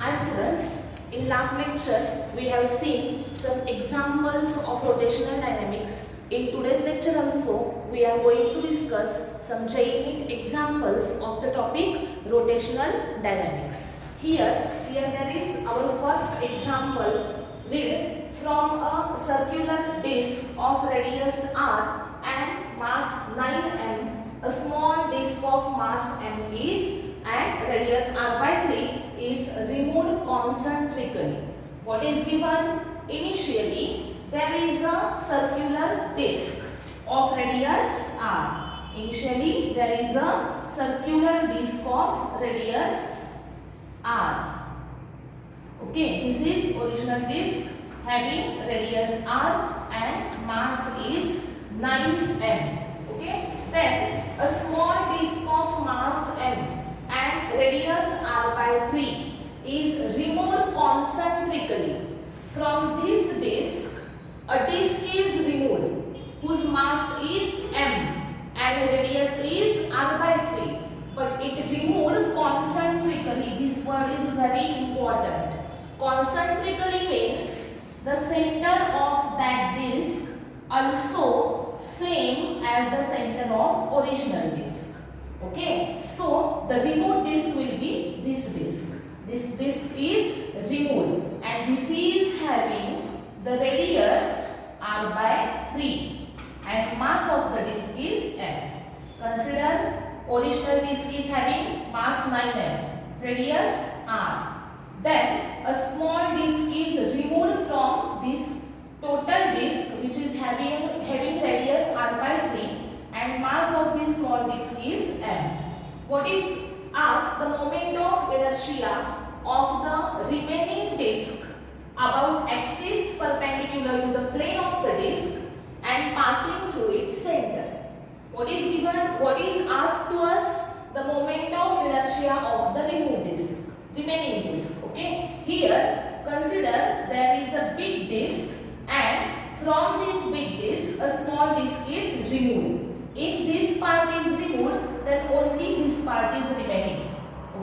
Hi students, in last lecture we have seen some examples of rotational dynamics. In today's lecture also we are going to discuss some JEE examples of the topic rotational dynamics. Here there is our first example. Read: from a circular disc of radius r and mass 9m, a small disc of mass m is and radius r by 3 is removed concentrically. What is given? Initially there is a circular disc of radius r. Initially there is a circular disc of radius r. Okay, this is original disc having radius r and mass is 9m. Okay, then a small disc of mass m and radius r by 3 is removed concentrically. From this disc, a disc is removed whose mass is m and radius is r by 3, but it removed concentrically. This word is very important. Concentrically means the center of that disc also same as the center of original disc. Okay, so the removed disc will be this disc. This disc is removed and this is having the radius r by 3 and mass of the disc is m. Consider original disc is having mass 9m, radius r. Then a small disc is removed from this total disc which is having radius r by 3 and mass of this small disc is m. What is asked? The moment of inertia of the remaining disc about axis perpendicular to the plane of the disc and passing through its center. What is given? What is asked to us? The moment of inertia of the remaining disc. Okay. Here consider there is a big disc and from this big disc a small disc is removed. If this part is removed, then only this part is remaining.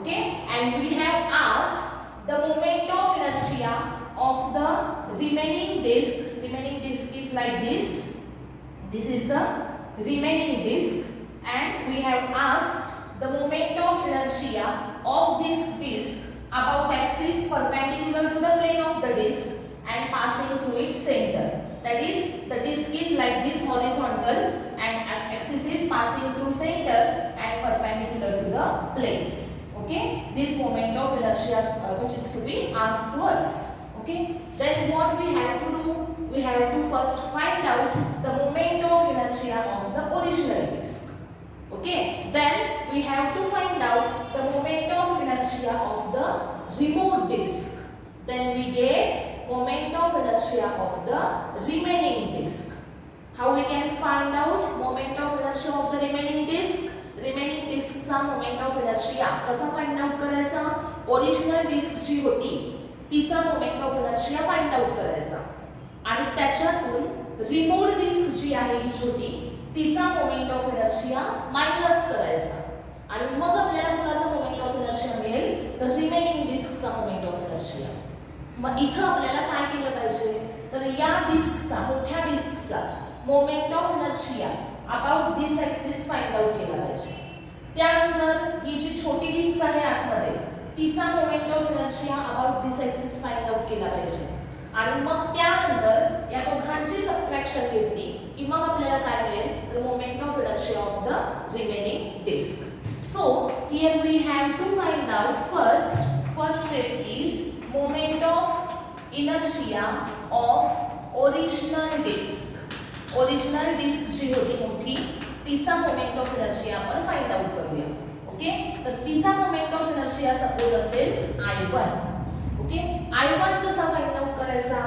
Okay, and we have asked the moment of inertia of the remaining disc. Remaining disc is like this. This is the remaining disc, and we have asked the moment of inertia of this disc about axis perpendicular to the plane of the disc and passing through its center. That is, the disc is like this horizontal and axis is passing through center and perpendicular to the plane. Okay, this moment of inertia which is to be asked to us. Okay, then what we have to do? We have to first find out the moment of inertia of the original disc. Okay, then we have to find out the moment of inertia of the removed disc. Then we get moment of inertia of the remaining disc. How we can find out moment of inertia of the remaining disc? Remaining discचा moment of inertia कसा find out करायचा? Original disc जी होती तिचा moment of inertia find out करायचा आणि त्याच्यातून removed disc जी आहे ही छोटी तिचा moment of inertia minus करायचा आणि मग आपल्याला कुणाचा moment of inertia मिळेल? तर remaining discचा moment of inertia. मग इथं आपल्याला काय केलं पाहिजे? तर या डिस्कचा मोठ्या डिस्कचा moment of inertia about this axis find out केला पाहिजे. त्यानंतर ही जी छोटी डिस्क आहे आतमध्ये तिचा moment of inertia about this axis find out केला पाहिजे आणि मग त्यानंतर या दोघांची सबट्रॅक्शन घेतली की मग आपल्याला काय मिळेल? तर moment of inertia of the remaining disc. So here we have to find out first step is moment of inertia of original disc. Original disc जी होती मोठी तिचा moment of inertia आपण फाइंड आउट करूया. ओके, तर तिचा moment of inertia suppose असेल I1. Okay, I1 कसा फाइंड आउट करायचा?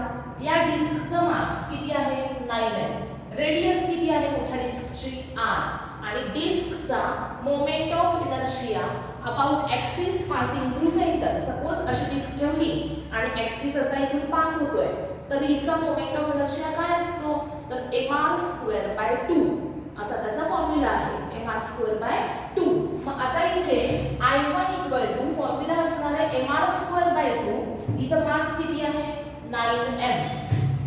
या डिस्कचं मास किती आहे? 9m. रेडियस किती आहे मोठ्या डिस्कची? r आणि डिस्कचा moment of inertia about axis passing through centre. Suppose अशी डिस्क ठेवली आणि ॲक्सिस असा इथून पास होतोय तर हिचा मोमेंट ऑफ इनर्शिया काय असतो? तर mr²/2 असा त्याचा फॉर्म्युला आहे. mr²/2. मग आता इथे I1 फॉर्म्युला असणार आहे mr²/2 9m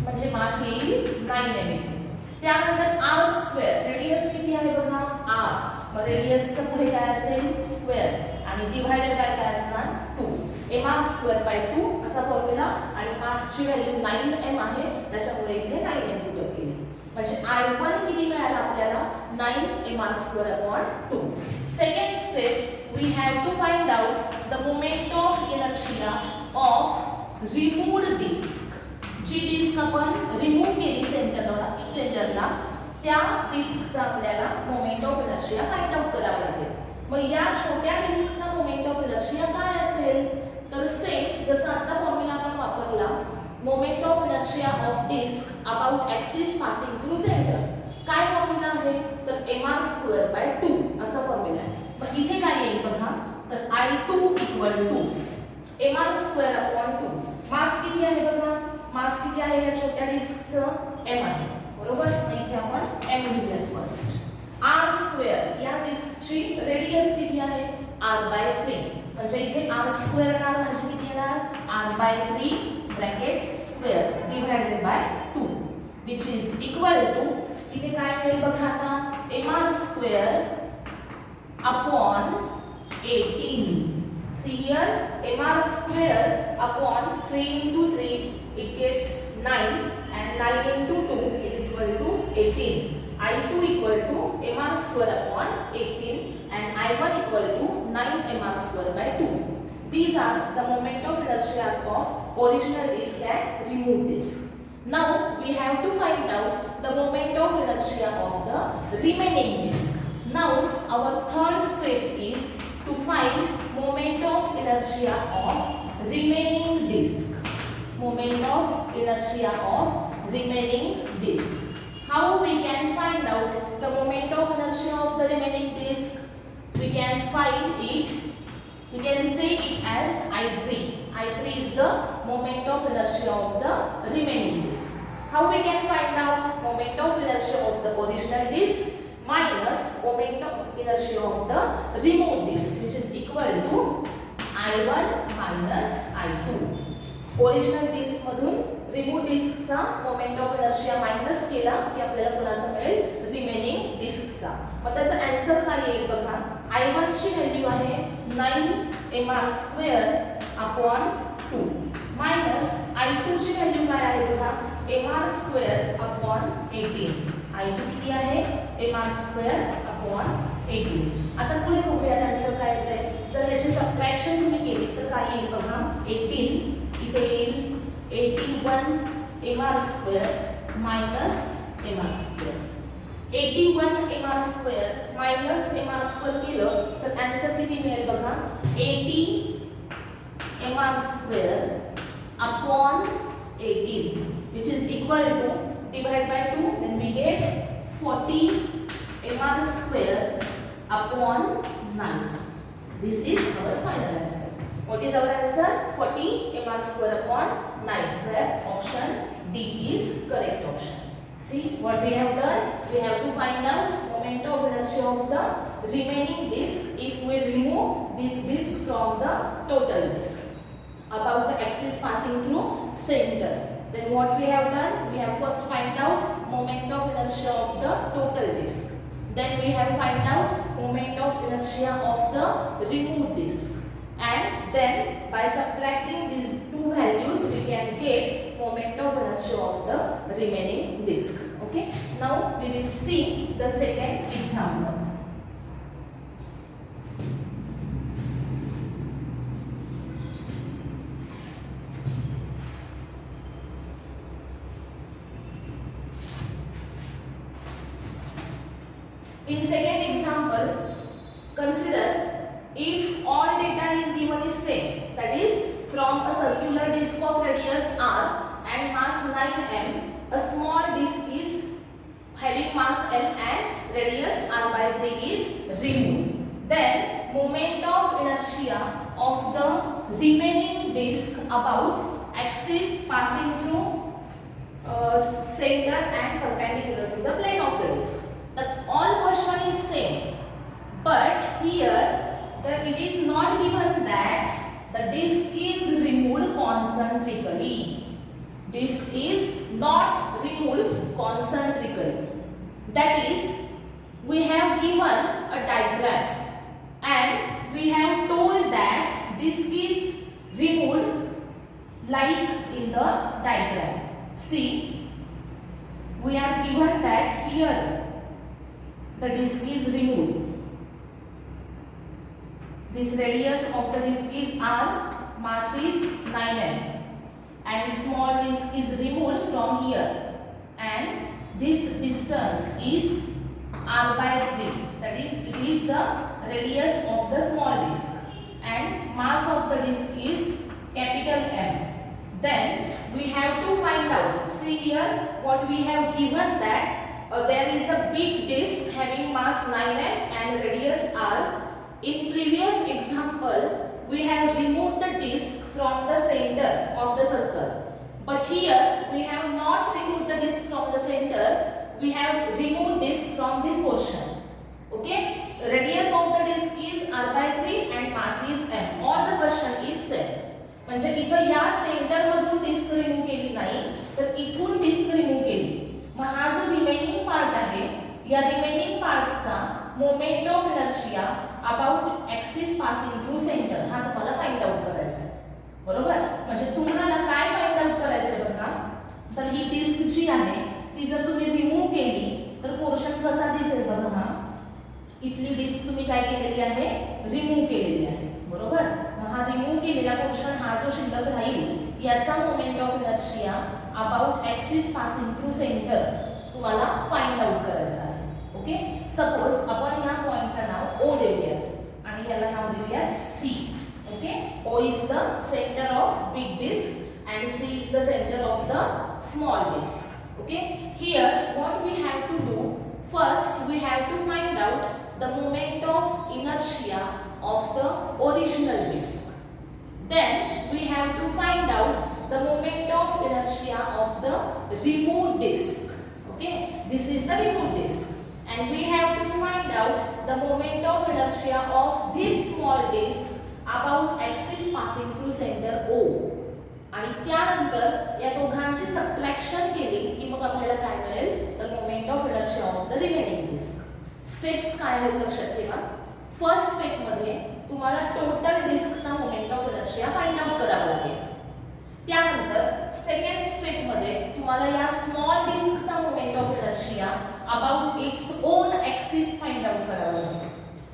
म्हणजे मास येईल 9m इथे. त्यानंतर r स्क्वेअर, रेडियस किती आहे बघा r, मग रेडियसचा पुढे काय असेल स्क्वेअर आणि डिवाइडेड बाय काय असणार 2, mr स्क्वेअर बाय 2 असा फॉर्म्युला. आणि मासची व्हॅल्यू 9m आहे त्याच्यामुळे इथे 9m पुटअप केली. म्हणजे I1 किती मिळाला आपल्याला 9mr square upon 2. Second step we have to find out the moment of inertia of removed disc. जी डिस्क आपण रिमूव्ह केली सेंटरला त्या डिस्कचा आपल्याला moment of inertia find out करावा लागेल. मग या छोट्या डिस्कचा मोमेंट ऑफ इनर्शिया काय असेल तर सेम जसं आता फॉर्म्युला आपण वापरला, moment of inertia of disc about axis passing through centre. काय फॉर्म्युला आहे तर mr स्क्वेअर बाय 2 असा फॉर्म्युला आहे. मग इथे काय येईल बघा तर I2 equal to mr square upon 2. Mass किती आहे बघा, मास किती आहे या छोट्या डिस्कचं m आहे बरोबर. इथे आपण m लिहूया फर्स्ट. r स्क्वेअर या डिस्कची रेडियस किती आहे r बाय 3, म्हणजे इथे r स्क्वेअर येणार म्हणजे किती येणार r by 3 bracket square divided by 2 which is equal to इथे काय मिळेल बघा आता mr square upon 18. see here mr square upon 3 into 3 it gets 9 and 9 into 2 is equal to 18. I2 equal to mr square upon 18 and I1 equal to 9 mr square by 2. These are the moment of inertia of original disk and removed disk. Now we have to find out the moment of inertia of the remaining disk. Now our third step is to find moment of inertia of remaining disk. Moment of inertia of remaining disk. How we can find out the moment of inertia of the remaining disk? We can find it, we can say it as I3. I3 is the moment of inertia of the remaining disk. How we can find out moment of inertia of the original disk minus moment of inertia of the removed disk, which is equal to I1 minus I2. Original disc मधून remove डिस्कचा moment of inertia minus केला की आपल्याला कोणाचा मिळेल remaining डिस्कचा. मग त्याचा answer काय येईल बघा. I1 ची व्हॅल्यू आहे 9mr square upon 2 minus I2 ची व्हॅल्यू काय आहे बघा mr स्क्वेअर अपॉन 18. I2 किती आहे mr स्क्वेअर अपॉन 18. आता पुढे बघूया आन्सर काय येतंय. जर याची सबट्रॅक्शन तुम्ही केली तर काय येईल बघा 18 इथे येईल 81 mr square minus mr square. 81 mr square minus mr square केलं तर आन्सर किती मिळेल बघा 80 mr square upon 18 which is equal to divide by 2 then we get 40 mr square upon 9. This is our final answer. What is our answer? 40 mr square upon 9, where option D is correct option. See what we have done. We have to find out moment of inertia of the remaining disk if we remove this disk from the total disk about the axis passing through center. Then what we have done? We have first find out moment of inertia of the total disk. Then we have find out moment of inertia of the removed disk. And then by subtracting these two values we can get moment of inertia of the remaining disk. Okay. Now we will see the second example. In second example, consider if all data is given is same, that is from a circular disk of radius r and mass 9m, a small disk is having mass m and radius r by 3 is removed. Then moment of inertia of the remaining disk about axis passing through center and perpendicular to the plane of the disk. The all question is same, but here that it is not given that the disk is removed concentrically. Disk is not removed concentrically. That is, we have given a diagram and we have told that disk is removed like in the diagram. See, we are given that here the disk is removed. This radius of the disk is r, mass is 9m, and small disk is removed from here, and this distance is r by 3. That is, it is the radius of the small disk, and mass of the disk is capital M. Then we have to find out. See here what we have given, that there is a big disk having mass 9m and radius r. In previous example, we have removed the disk from the center of the circle. But here we have not removed the disk from the center. We have removed disk from this portion. Okay? Radius of the disk is r by 3 and mass is m. All the question is same. म्हणजे इथं या centre मधून disc remove केली नाही, तर इथून disc remove केली. मग हा जो रिमेनिंग पार्ट आहे, या रिमेनिंग पार्टचा moment of inertia about axis passing through centre हा तुम्हाला फाइंड आउट करायचा आहे. बरोबर? म्हणजे तुम्हाला काय फाइंड आउट करायचं आहे बघा, तर ही डिस्क जी आहे ती जर तुम्ही रिमूव्ह केली तर पोर्शन कसा दिसेल बघा. हा इथली डिस्क तुम्ही काय केलेली आहे, रिमूव्ह केलेली आहे. बरोबर? मग हा रिमूव्ह केलेला पोर्शन हा जो शिल्लक राहील याचा moment of inertia about axis passing through centre तुम्हाला फाइंड आउट करायचा आहे. ओके, सपोज आपण ह्या पॉइंटला नाव O देऊयात आणि याला नाव देऊयात C. Okay, O is the centre of big disc and C is the center of the small disk. Okay, here what we have to do, first we have to find out the moment of inertia of the original disk. Then we have to find out the moment of inertia of the removed disk. Okay, this is the removed disk. And we have to find out the moment of inertia of this small disk about axis passing through center O. आणि त्यानंतर या दोघांची subtraction केली की मग आपल्याला काय मिळेल, तर moment of inertia of the remaining disc. Steps काय आहेत लक्षात ठेवा. फर्स्ट स्टेप मध्ये तुम्हाला टोटल डिस्कचा moment of inertia find out करावा लागेल. त्यानंतर सेकंड स्टेप मध्ये तुम्हाला या स्मॉल डिस्कचा moment of inertia about its own axis find out करावा लागेल.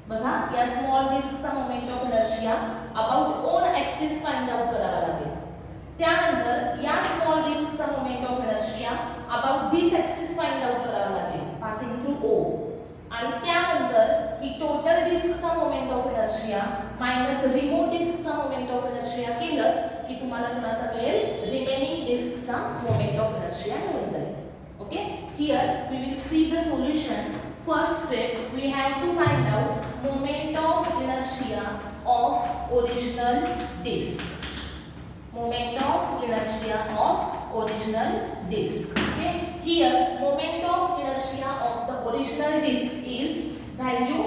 बघा, या स्मॉल डिस्कचा moment of inertia about own axis find out करावा लागेल. त्यानंतर या स्मॉल डिस्कचा moment of inertia about this axis find out करावा लागेल पासिंग थ्रू O. आणि त्यानंतर ही टोटल डिस्कचा moment of inertia minus remove डिस्कचा मोमेंट ऑफ इनर्शिया केलं की तुम्हाला कुणाचा मिळेल, रिमेनिंग डिस्कचा मोमेंट ऑफ इनर्शिया मिळून जाईल. Okay, here we will see the solution. First step we have to find out moment of inertia of original disc. Moment of inertia of original disk. Okay, here moment of inertia of the original disk is value,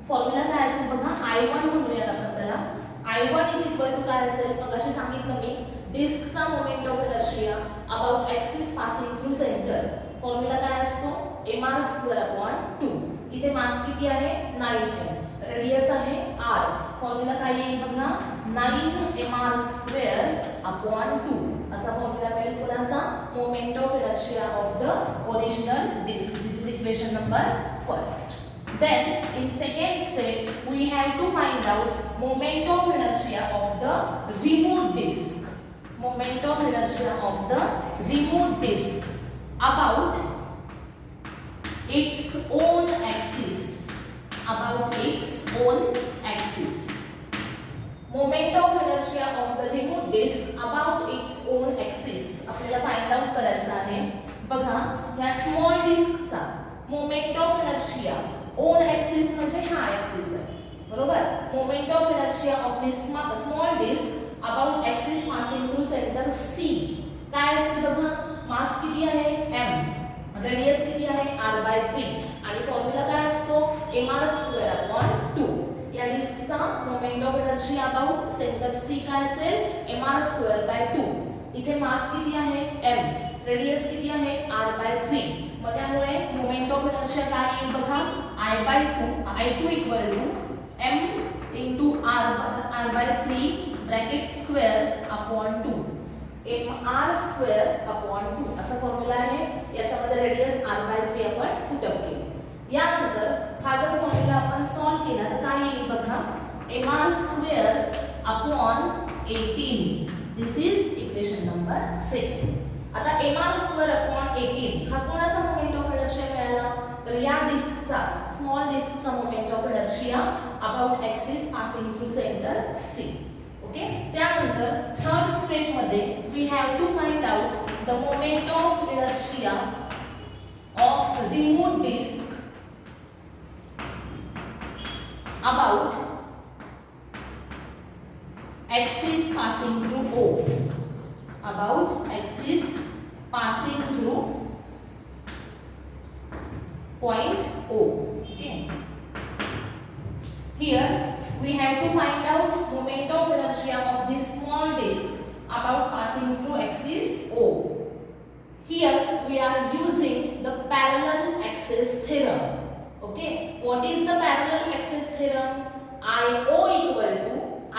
formula काय असेल बघा, I1 म्हणूया आपण त्याला. I1 is equal to काय असेल, मगाशी सांगितलं मी, डिस्कचा moment of inertia about axis passing through centre. Formula काय असतो, mr²/2. इथे मास किती आहे, 9m. रेडियस आहे r. फॉर्म्युला काय येईल बघा, 9mr²/2 असा फॉर्म्युला मिळेल कोणाचा, moment of inertia of the original disc. This is equation number first. Then in second step we have to find out moment of inertia of the removed disk. Moment of inertia of the removed disk about its own axis. About its own axis. Moment of inertia of the removed disk about its own axis आपल्याला find out करायचं आहे. बघा, या small डिस्कचा moment of inertia own axis म्हणजे हा एक्सिस आहे. बरोबर? Moment of inertia of this small disc about axis passing through centre C काय असते बघा, मास किती आहे, m. रेडियस किती आहे, r/3. आणि फॉर्म्युला काय असतो, mr²/2. या डिस्कचा moment of inertia about centre C काय असेल mr²/2. इथे मास किती आहे m, रेडियस किती आहे r/3. मग त्यामुळे मोमेंट ऑफ इनर्शिया काय येईल बघा I2 equal to m into r/3 bracket square upon 2 mr²/2 असा फॉर्म्युला आहे. याच्यामध्ये रेडियस r/3 आपण पुटअप केले. यानंतर हा जर फॉर्म्युला आपण सॉल्व केला तर काय येईल बघा mr²/18. This is equation number 6. आता mr²/18 हा कोणाचा मोमेंट ऑफ इनर्शिया मिळाला तर या डिस्कचा स्मॉल डिस्कचा moment of inertia about axis passing through centre C. Okay. त्यानंतर थर्ड स्टेप मध्ये we have to find out the moment of inertia of remove disc about axis passing through O, about axis passing through point O. Okay, here we have to find out moment of inertia of this small disk about passing through axis O. Here we are using the parallel axis theorem. Okay, what is the parallel axis theorem? IO equal to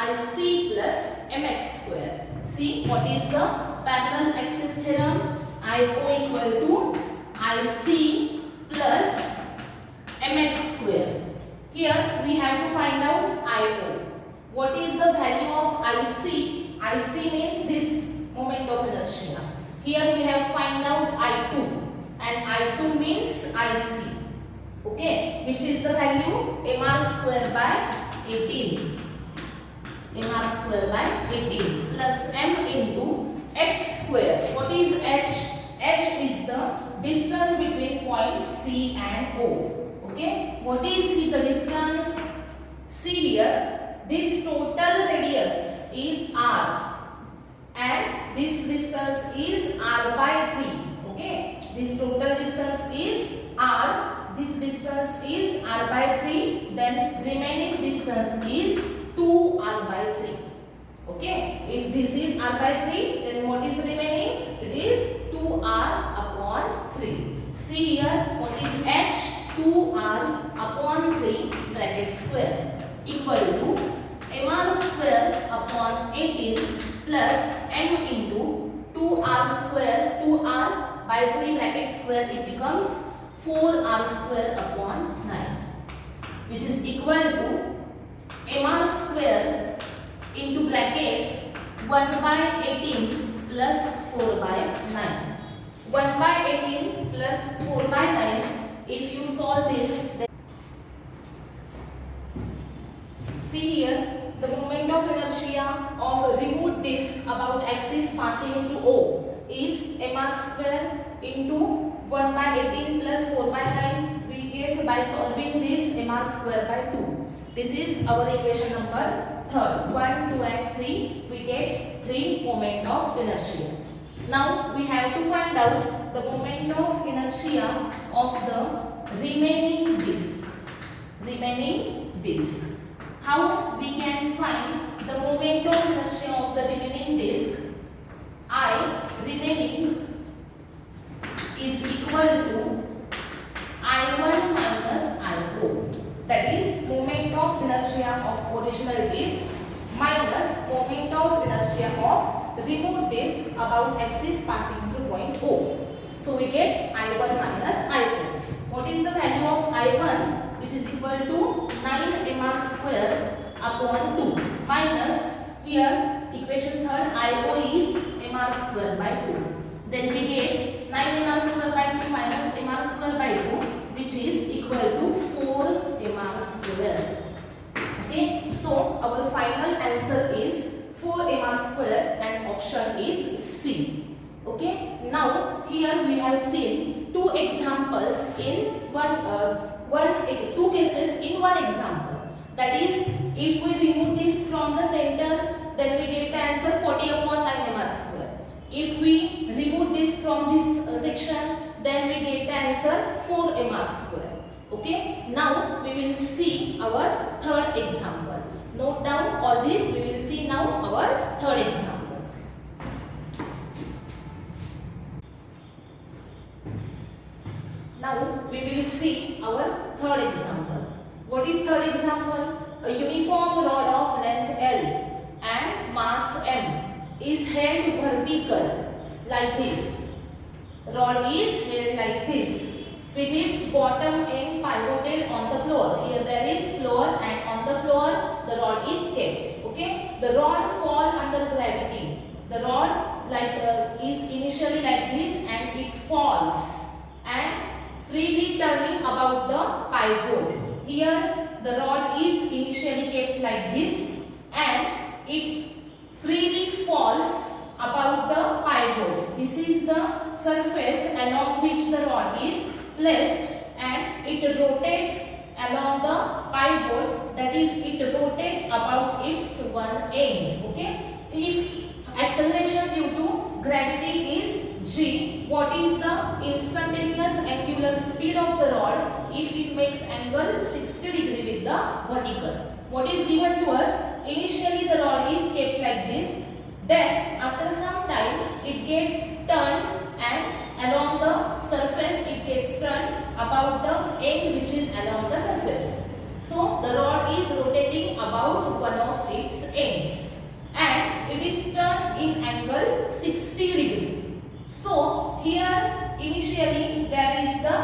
IC plus mh square. See, what is the parallel axis theorem? IO equal to IC plus mh square. Here we have to find out IO. What is the value of IC? IC means this moment of inertia. Here we have find out I2 and I2 means IC. Okay, which is the value mr²/18. mr²/18 plus m into h square. What is h? H is the distance between points C and O. Okay, what is the distance? See here, this total radius is r and this distance is r/3. Okay, this total distance is r. This distance is r/3, then remaining distance is 2r/3. Okay, if this is r/3, then what is remaining? It is 2r/3. See here, what is h? 2r/3 bracket square equal to mr²/18 plus m into 2r² bracket square. It becomes 4r²/9, which is equal to mr² into bracket 1/18 plus 4/9. 1/18 plus 4/9. If you solve this, then see here, the moment of inertia of a removed disk about axis passing through O is mr² into 1/18 plus 4/9. We get by solving this mr²/2. This is our equation number 3rd. 1, 2 and 3. We get 3 moment of inertias. Now we have to find out the moment of inertia of the remaining disk. How we can find the moment of inertia of the remaining disk? I remaining is equal to I1 minus I0. That is moment of inertia of original disk minus moment of inertia of removed disk about axis passing through point O. So we get I1 minus I2. What is the value of I1? Which is equal to 9 mr²/2 minus here equation 3rd I0 is mr²/2. Then we get 9 mr²/2 minus mr²/2, which is equal to 4 mr². Okay, so our final answer is 4 mr² and option is C. Okay, now here we have seen two examples in two cases in one example. That is, if we remove this from the center, then we get the answer 40/9 mr². If we remove this from this section, then we get the answer 4 mr². Okay, now we will see our third example. Note down all this. We will see now our third example. Now we will see our third example. What is third example? A uniform rod of length L and mass M is held vertical like this. Rod is held like this with its bottom end pivoted on the floor. Here there is floor, and on the floor the rod is kept. Okay, the rod fall under gravity. The rod is initially like this, and it falls and freely turning about the pivot. Here the rod is initially kept like this, and it freely falls about the pivot. This is the surface along which the rod is placed, and it rotates along the pivot, that is it rotates about its one end. Okay, if acceleration due to gravity is g, what is the instantaneous angular speed of the rod if it makes angle 60 degree with the vertical? What is given to us? Initially the rod is kept like this, then after some time it gets turned, and along the surface it gets turned about the end which is along the surface. So the rod is rotating about one of its ends, and it is turned in angle 60 degree. So here initially there is the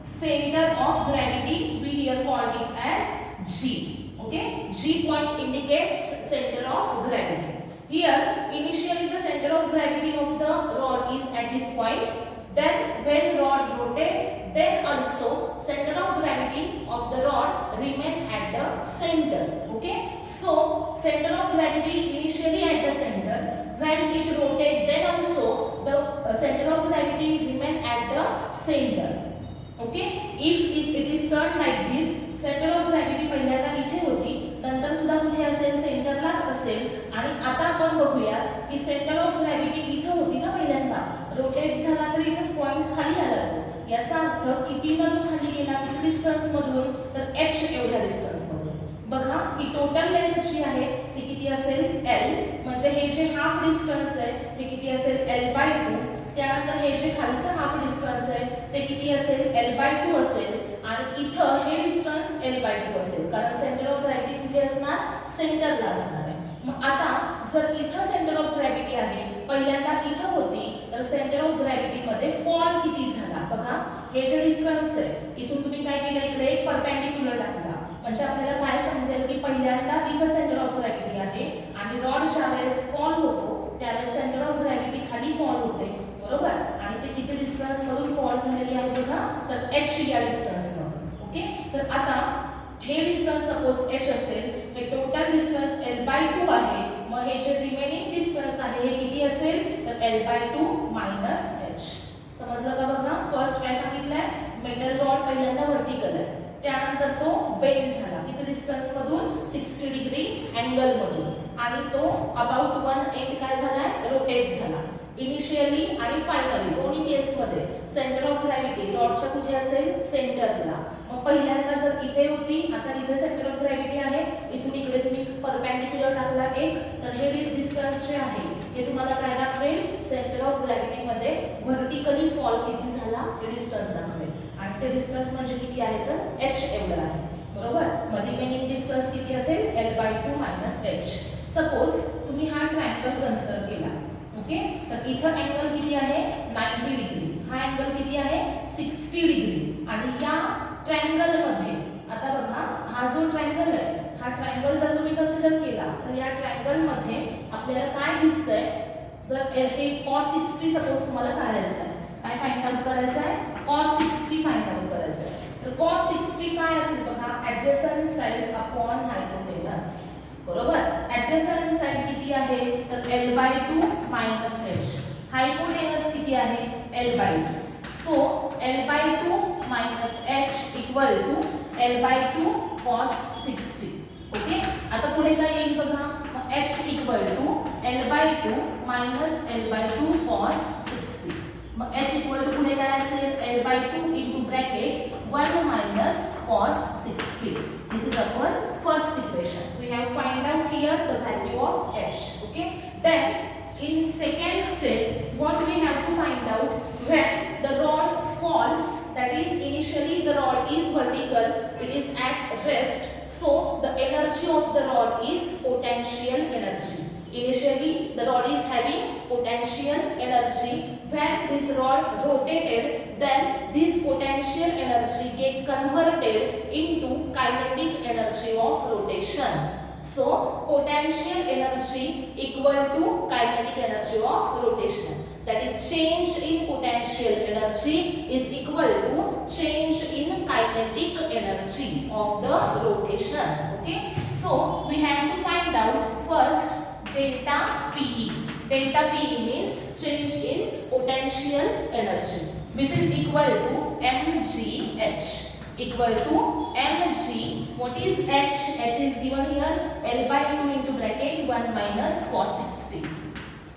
center of gravity, we here called it as G. Okay, G point indicates center of gravity. Here initially the center of gravity of the rod is at this point. Then when rod rotate, then also center of gravity of the rod remain at the center. Okay, so center of gravity initially at the center. When it rotate, then also the center of gravity remain at the center. Okay, if it is turned like this, centre of gravity पहिल्यांदा इथे होती, नंतर सुद्धा कुठे असेल सेंटरलाच असेल. आणि आता आपण बघूया की सेंटर ऑफ ग्रॅव्हिटी इथे होती ना पहिल्यांदा, रोटेट झाला तर इथे पॉइंट खाली आला तो. याचा अर्थ कितीनं तो खाली गेला, किती डिस्टन्स मधून, तर h एवढ्या डिस्टन्स मधून. बघा ही टोटल लेंथ जी आहे ती किती असेल l, म्हणजे हे जे हाफ डिस्टन्स आहे हे किती असेल l/2. त्यानंतर हे जे खालचं हाफ डिस्टन्स आहे ते किती असेल l/2 असेल, आणि इथं हे डिस्टन्स l/2 असेल, कारण सेंटर ऑफ ग्रॅव्हिटी कुठे असणार, सेंटरला असणार आहे. मग आता जर इथं सेंटर ऑफ ग्रॅव्हिटी आहे, पहिल्यांदा इथं होती, तर सेंटर ऑफ ग्रॅव्हिटी मध्ये फॉल किती झाला बघा. हे जे डिस्टन्स आहे इथून तुम्ही काय केलं, इकडे एक परपेंडिक्युलर टाकला, म्हणजे आपल्याला काय समजेल की पहिल्यांदा इथं सेंटर ऑफ ग्रॅव्हिटी आहे, आणि रॉड ज्यावेळेस फॉल होतो त्यावेळेस सेंटर ऑफ ग्रॅव्हिटी खाली फॉल होते, बरोबर. आणि ते किती डिस्टन्स मधून फॉल झालेली आहे बघा, तर h या डिस्टन्स मधून. ओके, तर आता हे डिस्टन्स सपोज h असेल, हे टोटल डिस्टन्स l/2 आहे. मग हे जे रिमेनिंग डिस्टन्स आहे हे किती असेल, तर l/2 - h. समजलं का बघा. फर्स्ट काय सांगितलंय, मेटल रॉड पहिल्यांदा वर्टिकल आहे, त्यानंतर तो बेंड झाला किती डिस्टन्स मधून, 60 डिग्री अँगल मधून, आणि तो अबाउट वन एंड काय झालाय, रोटेट झाला. इनिशियली आणि फायनली दोन्ही केस मध्ये सेंटर ऑफ ग्रॅव्हिटी रॉडच्या कुठे असेल, सेंटरला. मग पहिल्यांदा जर इथे होती, आता इथे सेंटर ऑफ ग्रॅव्हिटी आहे, इथून इकडे तुम्ही परपेंडिक्युलर टाकला एक, तर हे डिस्टन्स जे आहे हे तुम्हाला काय दाखवेल, सेंटर ऑफ ग्रॅव्हिटी मध्ये व्हर्टिकली फॉल किती झाला हे डिस्टन्स दाखवेल. आणि ते डिस्टन्स म्हणजे किती आहे, तर h एवढं आहे, बरोबर. मग रिमेनिंग डिस्टन्स किती असेल, l/2 - h. सपोज तुम्ही हा ट्रायंगल कन्सिडर केला, ओके, तर इथं अँगल किती आहे, 90 डिग्री, हा अँगल किती आहे, 60 डिग्री. आणि या ट्रायंगल मध्ये आता बघा, हा जो ट्रायंगल आहे, हा ट्रायंगल जर तुम्ही कन्सिडर केला तर या ट्रायंगल मध्ये आपल्याला काय दिसतंय, तर हे cos 60 सपोज तुम्हाला काढायचं आहे. काय फाइंड आउट करायचं आहे, cos 60 फाइंड आउट करायचं आहे. तर cos 60 काय असेल बघा, ऍडजसंट साइड अपॉन हायपोटेनस, बरोबर. ऍडजसंट साइड किती आहे, तर l/2 - h. हायपोटेनस किती आहे, l/2. So l/2 - h equal to l/2 cos 60. Okay, आता पुढे काय येईल बघा, मग h equal to l/2 - l/2 cos 60. मग h इक्वल टू पुढे काय असेल, l/2 into bracket 1 minus cos 60. This is our first equation. We have find out here the value of h. Okay. Then in second step, what we have to find out, when the rod falls, that is initially the rod is vertical, it is at rest, so the energy of the rod is potential energy. Initially the rod is having potential energy. When this rod rotated, then this potential energy get converted into kinetic energy of rotation. So potential energy equal to kinetic energy of rotation. That is, change in potential energy is equal to change in kinetic energy of the rotation. Okay. So we have to find out first delta PE. Delta PE means change in potential energy, which is equal to mgh. Equal to mg. What is h? H is given here, L by 2 into bracket 1 minus cos 60.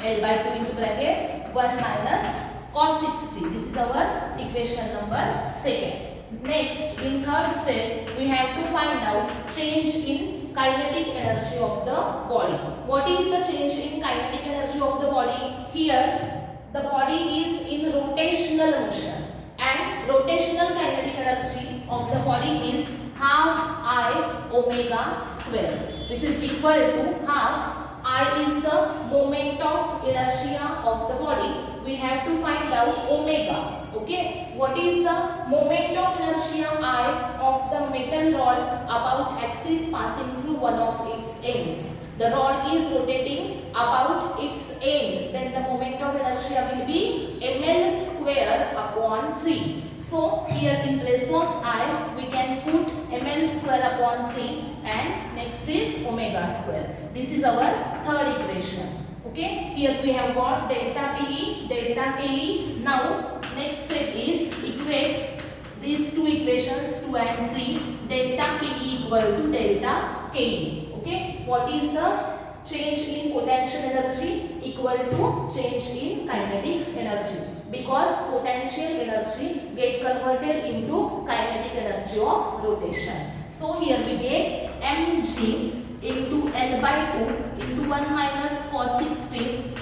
L by 2 into bracket 1 minus cos 60. This is our equation number second. Next, in third step, we have to find out change in kinetic energy of the body. What is the change in kinetic energy of the body? Here, the body is in rotational motion, and rotational kinetic energy of the body is half I omega square, which is equal to half I is the moment of inertia of the body. We have to find out omega. Okay, what is the moment of inertia I of the metal rod about axis passing through one of its ends? The rod is rotating about its end, then the moment of inertia will be ml square upon 3. So here in place of I, we can put ml square upon 3, and next is omega square. This is our third equation. Okay, here we have got delta PE, delta KE. Now next step is equate these two equations 2 and 3. Delta PE equal to delta KE. Okay, what is the change in potential energy? Equal to change in kinetic energy, because potential energy get converted into kinetic energy of rotation. So here we get mg into L by 2 into 1 minus cos 60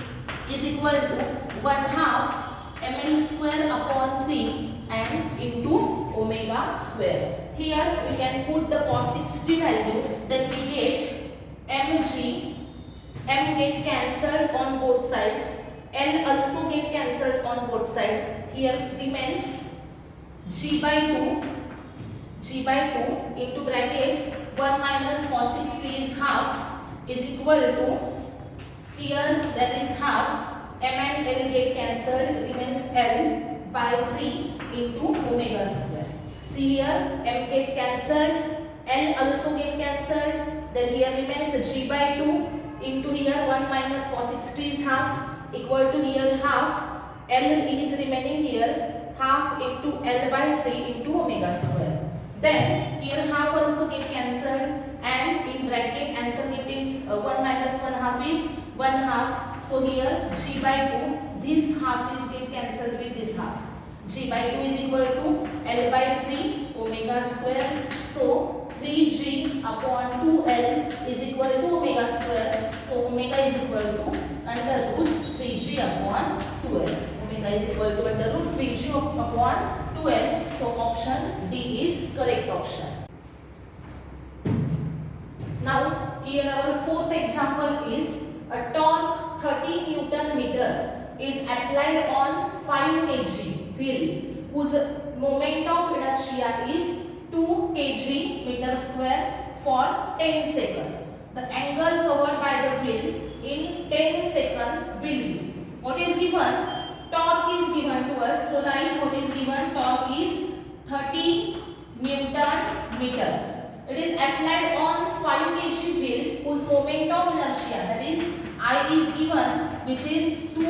is equal to 1 half ml square upon 3 and into omega square. Here we can put the cos 60 value, then we get mg, m get cancelled on both sides, L also get cancelled on both sides. Here remains g by 2 into bracket 1 minus cos 60 is half is equal to, here there is half, m and l get cancelled, remains L by 3 into omega square. See here, m get cancelled, L also get cancelled, then here remains g by 2 into here 1 minus cos 60 is half equal to here half, L is remaining here, half into L by 3 into omega square. Then here half also get cancelled, and in bracket answer it is 1 minus 1 half is 1 half. So here g by 2, this half is get cancelled with this half. G by 2 is equal to L by 3 omega square. So 3g upon 2L is equal to omega square. So omega is equal to under root 3g upon 2L. Omega is equal to under root 3g upon 2L. So option D is correct option. Now here our fourth example is a torque 30 Newton meter is applied on 5 kg wheel whose moment of inertia is 2 kg meter square for 10 seconds. The angle covered by the wheel in 10 seconds will be. What is given? Torque is given to us. So write what is given. Torque is 30 Newton meter. It is applied on 5 kg wheel whose moment of inertia, that is I is given, which is 2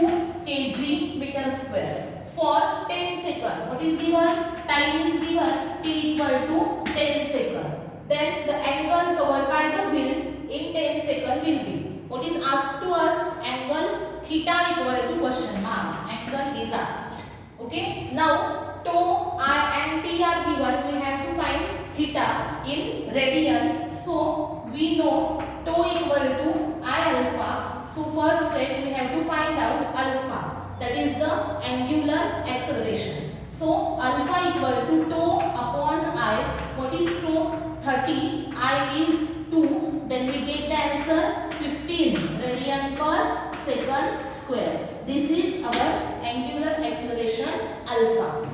kg meter square for 10 seconds. What is given? Time is given, t equal to 10 seconds. Then the angle covered by the wheel in 10 seconds will be. What is asked to us? Angle theta equal to question mark. Angle is asked. Okay. Now tau, I and T are given, we have to find theta in radian. So we know tau equal to I alpha. So first step we have to find out alpha, that is the angular acceleration. So alpha equal to tau upon I. What is tau? 30. I is 2. Then we get the answer 15 radian per second square. This is our angular acceleration alpha.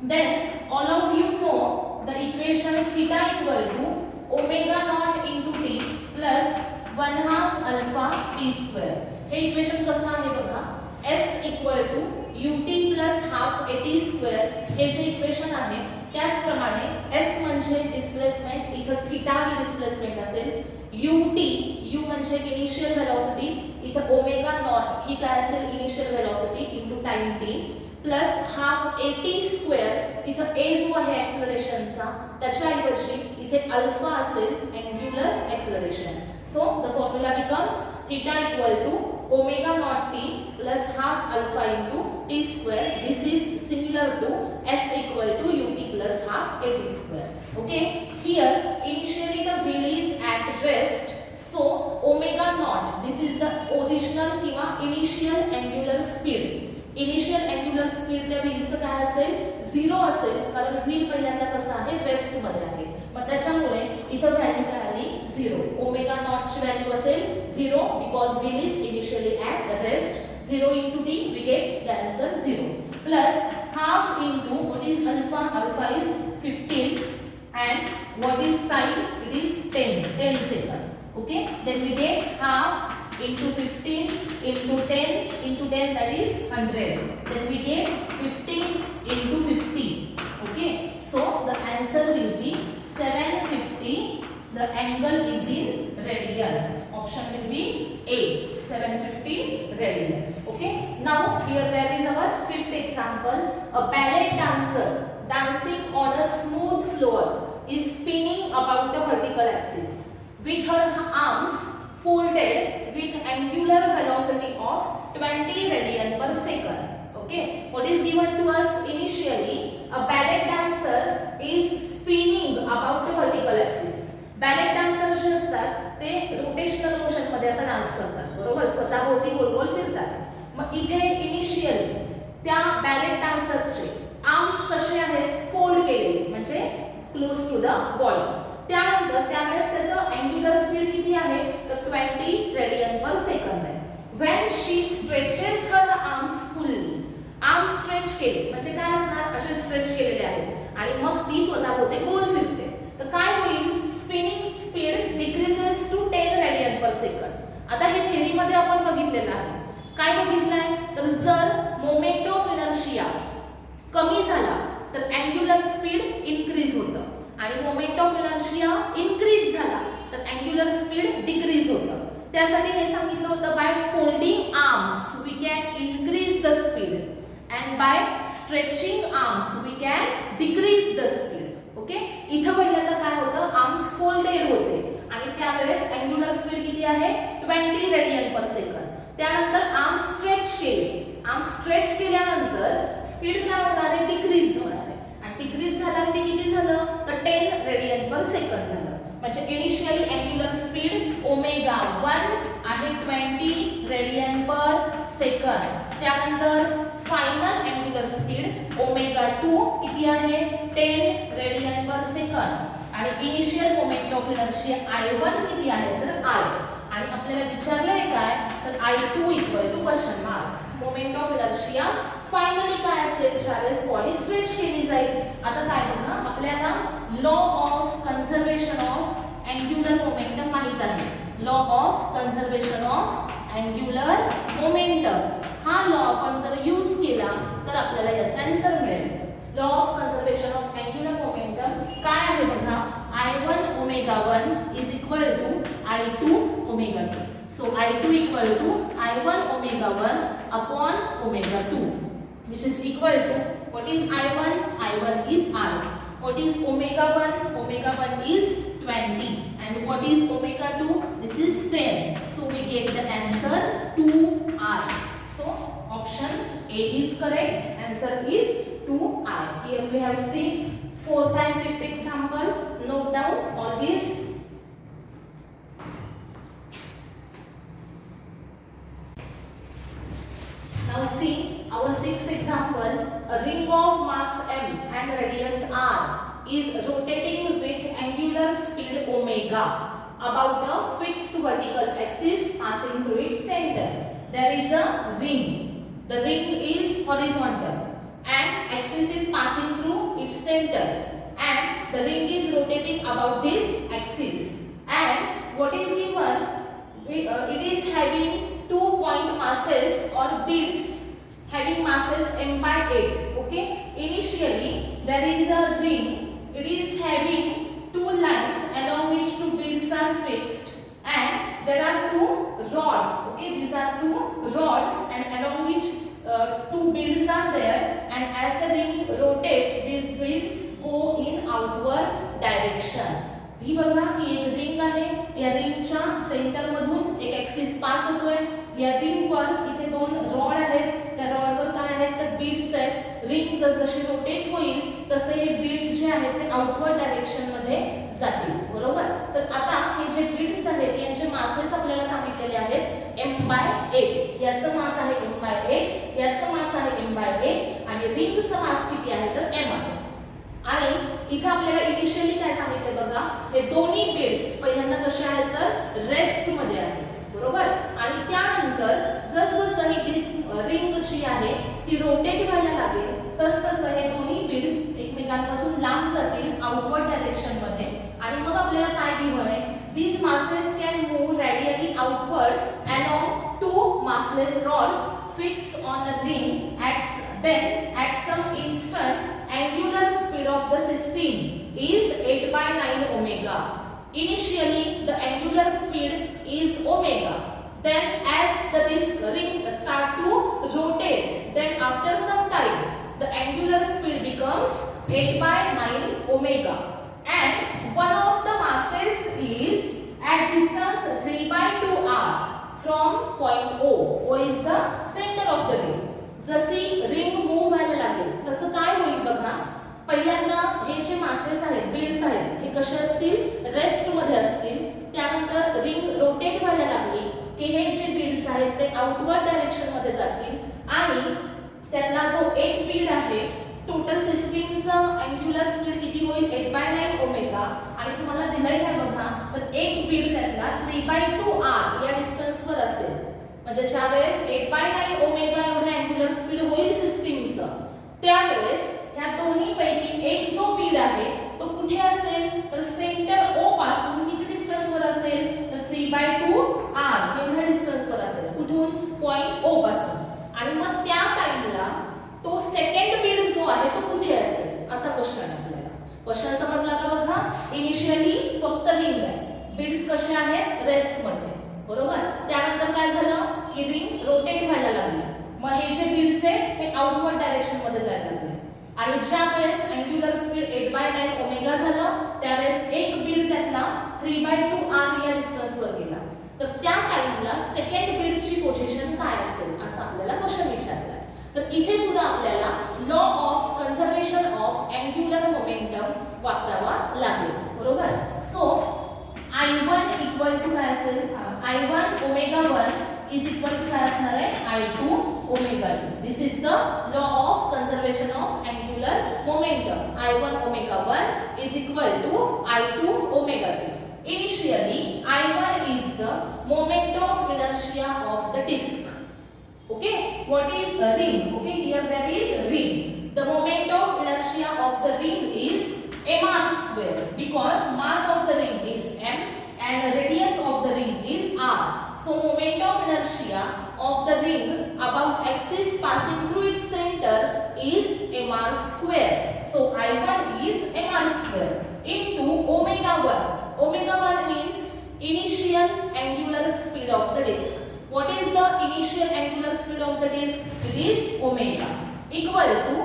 Then all of you know the equation theta equal to omega naught into t plus 1/2 alpha t square. Hey equation कसं आहे बघा, s equal to ut plus half at square हे जे equation आहे त्याचप्रमाणे s म्हणजे displacement, इथं theta ही डिस्प्लेसमेंट असेल, ut u म्हणजे इनिशियल वेलोसिटी, इथं ओमेगा नॉट ही काय असेल initial velocity into time t plus half at square, इथं a जो आहे एक्सेलरेशनचा त्याच्या ऐवजी इथे अल्फा असेल angular acceleration. So the formula becomes theta equal to omega naught t plus half alpha into t square. This is similar to s equal to ut plus half at square. Okay, here initially the wheel is at rest, so omega naught, this is the original किंवा initial angular speed. Initial angular speed त्या व्हीलचं काय असेल 0 असेल, कारण wheel पहिल्यांदा कसं आहे rest मध्ये आहे. मग त्याच्यामुळे इथं व्हॅल्यू काय आली 0. ओमेगा नॉट ची व्हॅल्यू असेल 0 because wheel is initially at rest. 0 into t we get the answer 0 plus half into what is alpha. Alpha is 15 and what is time? It is 10 second. Okay, then we get half into 15 into 10 into 10, that is 100. Then we get 15 into 50. Okay, so the answer will be 750. The angle is in radian. Option will be A, 750 radian. Okay, now here there is our fifth example. A ballet dancer dancing on a smooth floor is spinning about the vertical axis with her arms folded with angular velocity of 20 radian per second. Okay, what is given to us initially? A ballet dancer is spinning about the vertical axis. Ballet dancer जे असतात ते rotational motion मध्ये असा dance करतात, बरोबर, स्वतःभोवती गोल गोल फिरतात. मग इथे initially त्या ballot डान्सरचे arms कसे आहेत फोल्ड केलेले, म्हणजे क्लोज टू द बॉडी. त्यानंतर त्यावेळेस त्याचं अँग्युलर स्पीड किती आहे तर 20 रेडियन पर सेकंड आहे. When she stretches her arms fully, arm stretch केले म्हणजे काय असणार असे स्ट्रेच केलेले आहेत आणि मग ती स्वतःभोवती गोल फिरते, तर काय होईल spinning speed decreases to 10 radian per second. आता हे थेअरी मध्ये आपण बघितलेलं आहे. काय बघितलंय तर जर मोमेंट ऑफ इनर्शिया कमी झाला तर अँग्युलर स्पीड इन्क्रीज होतं आणि मोमेंट ऑफ इनर्शिया इन्क्रीज झाला तर अँग्युलर स्पीड डिक्रीज होतं. त्यासाठी हे सांगितलं होतं by folding arms we can increase the speed and by stretching arms we can decrease the speed. Okay, इथं पहिल्यांदा काय होतं आर्म्स फोल्डेड होते आणि त्यावेळेस अँग्युलर स्पीड किती आहे 20 रेडियन पर सेकंड. त्यानंतर आर्म स्ट्रेच केले, आर्म स्ट्रेच केल्यानंतर स्पीड काय होणार आहे डिक्रीज होणार आहे आणि डिक्रीज झाल्याने ते किती झालं तर 10 रेडियन पर सेकंड झालं. म्हणजे इनिशियली अँग्युलर स्पीड ओमेगा 1 आहे 20 रेडियन पर सेकंड. त्यानंतर फायनल अँग्युलर स्पीड ओमेगा 2 किती आहे 10 रेडियन पर सेकंड आणि initial moment of inertia I1 किती आहे तर I. आणि आपल्याला विचारलंय काय तर I2 equal to question marks. Moment of inertia finally काय असेल ज्यावेळेस बॉडी स्ट्रेच केली जाईल. आता काय बघा आपल्याला law of conservation of angular momentum माहित आहे. Law of conservation of angular momentum हा लॉ आपण जर यूज केला तर आपल्याला याचा आन्सर मिळेल. Law of conservation of angular momentum काय आहे बघा I1 omega 1 is equal to I2 omega 2. So I2 equal to I1 omega 1 upon omega 2, which is equal to what is I1? I1 is I. What is omega 1? Omega 1 is 20 and what is omega 2? This is 10. So we get the answer 2I. So option A is correct. Answer is 2I. Here we have seen fourth and fifth example. Note down all these. Now see our sixth example. A ring of mass m and radius r is rotating with angular speed omega about a fixed vertical axis passing through its center. There is a ring. The ring is horizontal and axis is passing through its center, and the ring is rotating about this axis. And what is given? It is having 2 point masses or beads having masses m by 8. Okay. Initially there is a ring. It is having 2 lines along which 2 beads are fixed, and there are 2 rods. Okay, these are 2 rods, and along which 2 beads are there, and as the ring rotates, these beads go in outward direction. ही बघा ही एक ring आहे. या रिंगच्या centre मधून एक axis पास होतोय. या ring वर इथे 2 rod आहेत. त्या रॉड वर काय आहेत तर बीड्स आहेत. रिंग जसजशी रोटेट होईल तसे हे बीड्स जे आहेत ते आउटवर्ड डायरेक्शन मध्ये जातील. बरोबर. तर आता हे जे बीड्स आहेत यांचे मासेस आपल्याला सांगितलेले आहेत m/8. याचं मास आहे m/8, याचं मास आहे m/8, आणि रिंगचं मास किती आहे तर m आहे. आणि इथे आपल्याला इनिशियली काय सांगितले बघा, हे दोन्ही बीड्स पहिल्यांदा कसे आहेत तर रेस्ट मध्ये आहेत. बरोबर. आणि त्यानंतर जसजसं ही डिस्क रिंग जी आहे ती रोटेट व्हायला लागेल तसतसं हे दोन्ही बीड्स एकमेकांपासून लांब जातील आउटवर्ड डायरेक्शन मध्ये. आणि मग आपल्याला काय गिव्हन आहे, these masses can move radially outward along 2 massless rods fixed on a ring at some instant angular speed of the system is 8/9 omega. Initially the angular speed is omega. Then as the disk ring start to rotate, then after some time the angular speed becomes 8/9 omega, and one of the masses is at distance 3/2 r from point O. O is the center of the ring. जशी ring move व्हायला लागेल तसं काय होईल बघा, पहिल्यांदा हे जे masses आहेत beads आहेत हे कसे असतील रेस्ट मध्ये असतील. त्यानंतर रिंग रोटेट व्हायला लागली की हे जे बीड्स आहेत ते आउटवर्ड डायरेक्शन मध्ये जातील, आणि त्यातला जो एक बीड आहे टोटल सिस्टीमचं अँग्युलर स्पीड किती होईल 8/9 ओमेगा. आणि तुम्हाला दिलंय काय बघा तर एक बीड त्यातला 3/2 r या डिस्टन्स वर असेल. म्हणजे ज्या वेळेस 8/9 ओमेगा एवढं अँग्युलर स्पीड होईल सिस्टीमचं, त्यावेळेस ह्या दोन्ही पैकी एक जो बीड आहे तो कुठे असेल तर सेंटर O पासून किती डिस्टन्स वर असेल तर 3/2 r एवढ्या डिस्टन्स वर असेल. कुठून पॉइंट O पासून. आणि मग त्या टाइमला तो सेकंड बीड जो आहे तो कुठे असेल असा क्वेश्चन आपल्याला. क्वेश्चन समजला का बघा. इनिशियली फक्त रिंग आहे, बीड्स कसे आहेत रेस्ट मध्ये. बरोबर. त्यानंतर काय झालं की रिंग रोटेट व्हायला लागली, मग हे जे बीड्स आहेत हे आउटवर्ड डायरेक्शन मध्ये जायला लागले. आणि ज्या वेळेस अँग्युलर स्पीड 8/9 ओमेगा झालं त्यावेळेस एक बीड त्यातला 3/2 r या डिस्टन्स वर गेला. तर त्या टाइमला सेकंड बीडची पोझिशन काय असेल असं आपल्याला क्वेश्चन विचारलाय. तर इथे सुद्धा आपल्याला law of conservation of angular momentum वापरावा लागेल. बरोबर. सो I1 इक्वल टू काय असेल, I1 omega 1 is equal to काय असणार आहे I2 omega 2. This is the law of conservation of angular momentum. I1 omega 1 is equal to I2 omega 2. Initially I1 is the moment of inertia of the disk. Okay, what is a ring? Okay, here there is ring. The moment of inertia of the ring is mr square, because mass of the ring is m and the radius of the ring is r. So moment of inertia of the ring about axis passing through its center is mr square. So I1 is mr square into omega 1. Omega 1 means initial angular speed of the disk. What is the initial angular speed of the disk? It is omega, equal to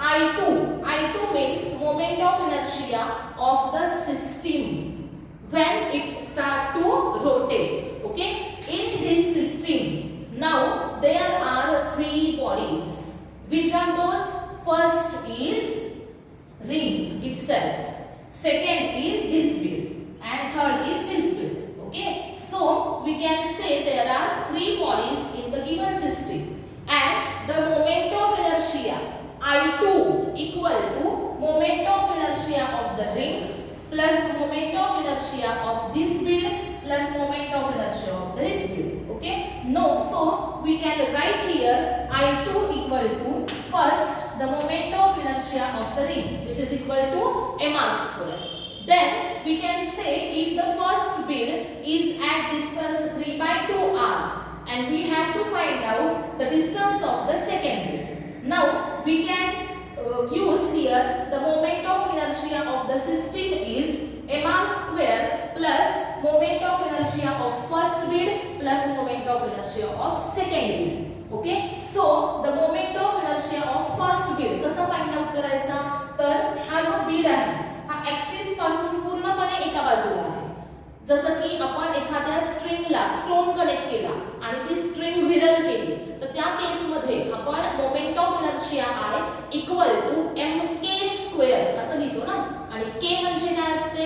I2. I2 means moment of inertia of the system when it start to rotate. Okay, in this system now there are 3 bodies. Which are those? First is ring itself, second is this bead, and third is this bead. Okay, so we can say there are three bodies in the given system, and the moment of inertia I2 equal to moment of inertia of the ring plus moment of inertia of this bead plus moment of inertia of this bead. Okay, no, so we can write here I2 equal to first the moment of inertia of the ring, which is equal to mr square. Then we can say if the first bead is at distance 3 by 2 r, and we have to find out the distance of the second bead. Now we can use here the moment of inertia of the system is mr square plus moment of inertia of first bead plus moment of inertia of second bead. Okay, so the moment of inertia of first bead कसा find out करायचा, तर हा जो बीड आहे हा axis पासून पूर्णपणे एका बाजूला आहे. जसं की आपण एखाद्या स्ट्रिंगला स्टोन कनेक्ट केला आणि ती स्ट्रिंग व्हिरल केली, तर त्या केस मध्ये आपण moment of inertia I equal to mk square असं लिहितो ना. आणि k म्हणजे काय असते,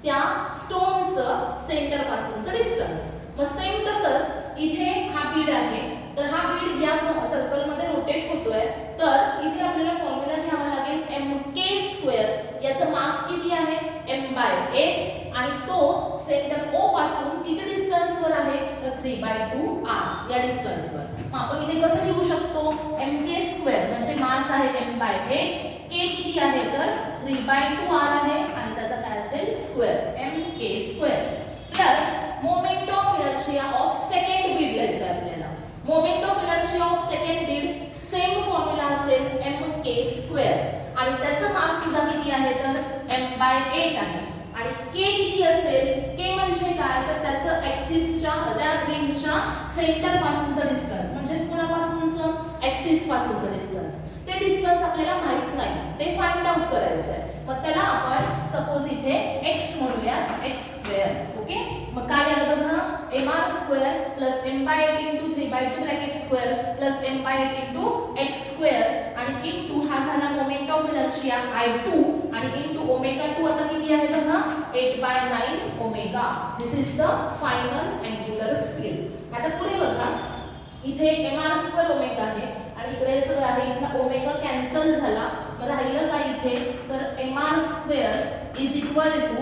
त्या स्टोनचं सेंटर पासूनचं डिस्टन्स. मग सेम तसंच इथे हा बीड आहे, तर हा बीड या सर्कल मध्ये रोटेट होतोय, तर इथे आपल्याला फॉर्म्युला घ्यावा लागेल mk स्क्वेअर. याचं मास किती आहे m/8 आणि तो सेंटर O पासून किती डिस्टन्स वर आहे, तर 3/2r या डिस्टन्स वर. मग आपण इथे कसं लिहू शकतो, mk स्क्वेअर म्हणजे मास आहे m/8, k किती आहे तर 3/2r आहे आणि त्याचा काय असेल square mk square plus moment of inertia of second Beed लिहायचं आपल्याला. Moment of inertia of second Beed same formula असेल mk स्क्वेअर आणि त्याचं मास सुद्धा किती आहे तर m/8 आहे. आणि k किती असेल, k म्हणजे काय तर त्याचं ऍक्सिसच्या त्या रिंगच्या सेंटर पासूनचं डिस्टन्स, म्हणजे कुणापासूनचं ऍक्सिस पासूनचं डिस्टन्स. ते डिस्टन्स आपल्याला माहित नाही, ते फाइंड आउट करायचं आहे. मग त्याला आपण सपोज इथे x म्हणूया, x स्क्वेअर. ओके, मग काय आलं बघा mr square plus m/8 into 3/2 bracket square plus m/8 into x square आणि इनटू हा झाला मोमेंट ऑफ इनर्शिया I2 आणि इनटू ओमेगा 2 आता किती आहे बघा 8/9 omega. This is the final angular speed. आता पुढे बघा इथे mr स्क्वेअर ओमेगा आहे आणि इकडे सगळं आहे, इथे ओमेगा कॅन्सल झाला. मग राहिलं काय इथे तर mr square is equal to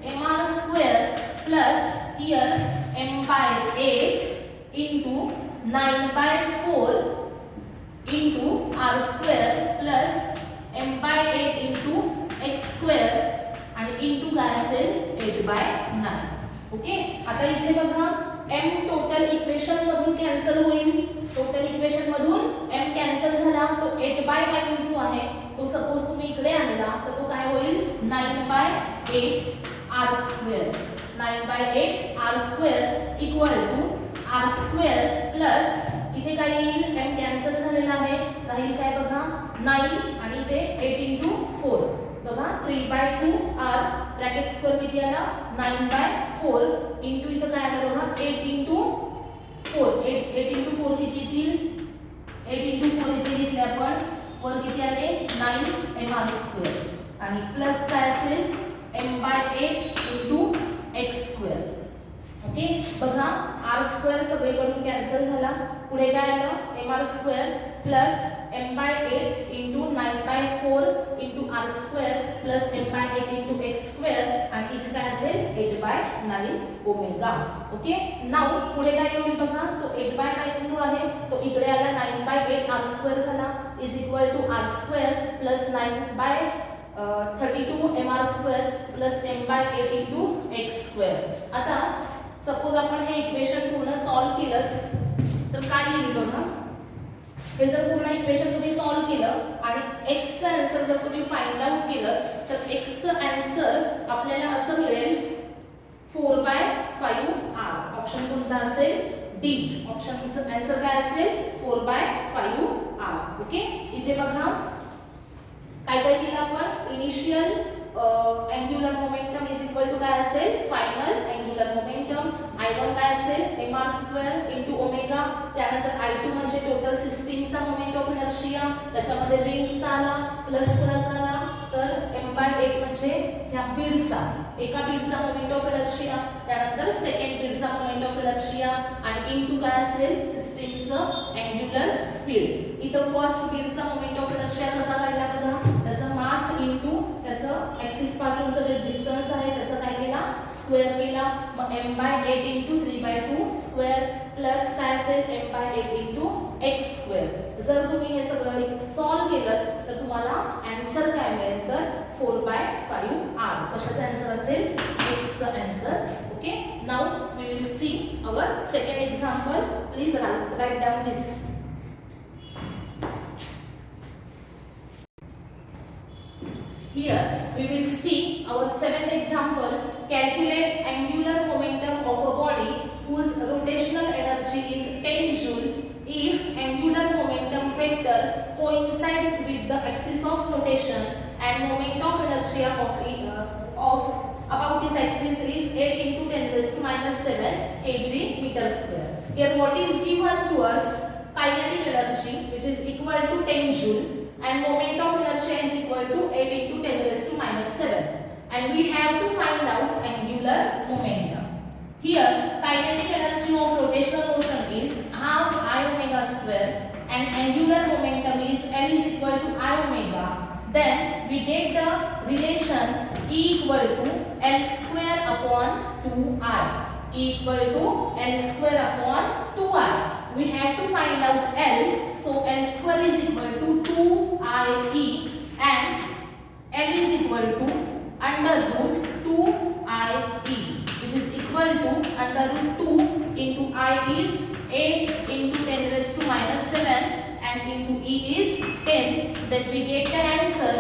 mr square plus here m/8 into 9/4 into r square plus m/8 into x square आणि into काय असेल 8/9. ओके, आता इथे बघा m टोटल इक्वेशन मधून कॅन्सल होईल. टोटल इक्वेशन मधून m कॅन्सल झाला, तो 8/9 जो आहे तो सपोज तुम्ही इकडे आणला तर तो काय होईल 9/8 r square. 9/8 r square equal to r square plus इथे काय येईल m कॅन्सल झालेला आहे, राहील काय बघा 9 आणि इथे 8 into 4 बघा 3/2r ब्रॅकेट स्क्वेअर किती आला 9/4 into इथे काय आलं बघा 8 into 4. 8 into 4 किती येतील, 8 into 4 इथे घेतले आपण, वर किती आले 9 mr स्क्वेअर आणि प्लस काय असेल m/8 into x square. Okay, बघा r स्क्वेअर सगळीकडून कॅन्सल झाला, पुढे काय आलं mr square plus m/8 into 9/4 into r square plus m/8 into x square आणि इथे काय असेल 8/9 ओमेगा. ओके, नाउ पुढे काय होईल बघा तो 8/9 जो आहे तो इकडे आला 9/8 r स्क्वेअर झाला is equal to r square plus 9/32 mr square plus m/8 into x square. आता सपोज आपण हे इक्वेशन पूर्ण सॉल्व केलं तर काय येईल बघा, हे जर पूर्ण इक्वेशन तुम्ही सॉल्व केलं आणि x चा आन्सर जर तुम्ही फाइंड आउट केलं तर x चा आन्सर आपल्याला असं मिळेल 4/5r. ऑप्शन कोणता असेल डी. ऑप्शनचं आन्सर काय असेल 4/5r. ओके, इथे बघा काय काय केलं आपण, initial angular momentum is equal to काय असेल फायनल अँग्युलर मोमेंटम. I1 काय असेल mr स्क्वेअर इनटू ओमेगा. त्यानंतर I2 म्हणजे टोटल सिस्टीमचा मोमेंट ऑफ इनर्शिया, त्याच्यामध्ये रिंगचा आला प्लस कुणाचा आला तर m/8 म्हणजे ह्या बीडचा एका बीडचा मोमेंट ऑफ इनर्शिया, त्यानंतर सेकंड बीडचा मोमेंट ऑफ इनर्शिया आणि इनटू काय असेल सिस्टीमचं अँग्युलर स्पीड. इथं फर्स्ट बीडचा मोमेंट ऑफ इनर्शिया कसा काढला बघा, त्याचं मास इनटू त्याचं ऍक्सिस पासूनचं जे डिस्टन्स आहे त्याचा काय केला स्क्वेअर केला. मग m/8 * 3/2 स्क्वेअर प्लस काय असेल m/8 * x². जर तुम्ही हे सगळं सॉल्व केलं तर तुम्हाला आन्सर काय मिळेल तर 4/5r. कशाचा आन्सर असेल x चा answer. Okay, now we will see our second example. Please write down this. Here we will see our seventh example. Calculate angular momentum of a body whose rotational energy is 10 joule if angular momentum vector coincides with the axis of rotation and moment of inertia of about this axis is 8 × 10⁻⁷ kg meter square. Here what is given to us? Kinetic energy which is equal to 10 joule and moment of inertia is equal to 8 × 10⁻⁷, and we have to find out angular momentum. Here kinetic energy of rotational motion is half I omega square and angular momentum is L is equal to I omega. Then we get the relation E equal to L square upon 2I. E equal to L square upon 2I. We have to find out L, so L square is equal to 2IE and L is equal to under root 2IE, which is equal to under root 2 into I is 8 × 10⁻⁷ and into E is 10. Then we get the answer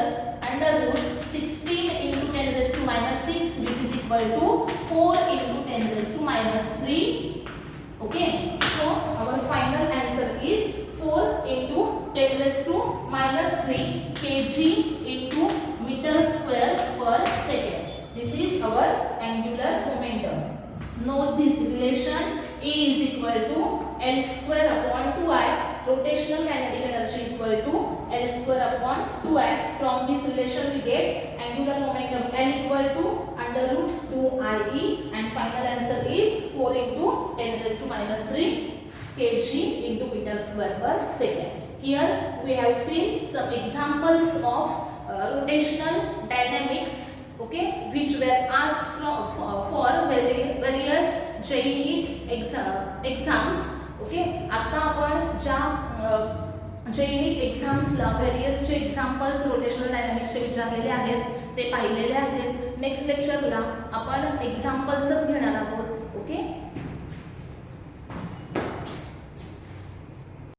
under root 16 × 10⁻⁶, which is equal to 4 × 10⁻3. Okay, so our final answer is 4 × 10⁻³ kg into meter square per second. This is our angular momentum. Note this relation. E is equal to L square upon 2I. Rotational kinetic energy equal to L square upon 2I. From this relation we get angular momentum L equal to under root 2IE, and final answer is 4 × 10⁻³ kg into meter square per second. Here we have seen some examples of rotational dynamics, okay, which were asked for various JEE exams. Okay, आता आपण ज्या JEE एक्झाम्सला व्हेरियसचे examples rotational डायनॅमिक्सचे विचारलेले आहेत ते पाहिलेले आहेत. Next लेक्चरला आपण एक्झाम्पल्सच घेणार आहोत.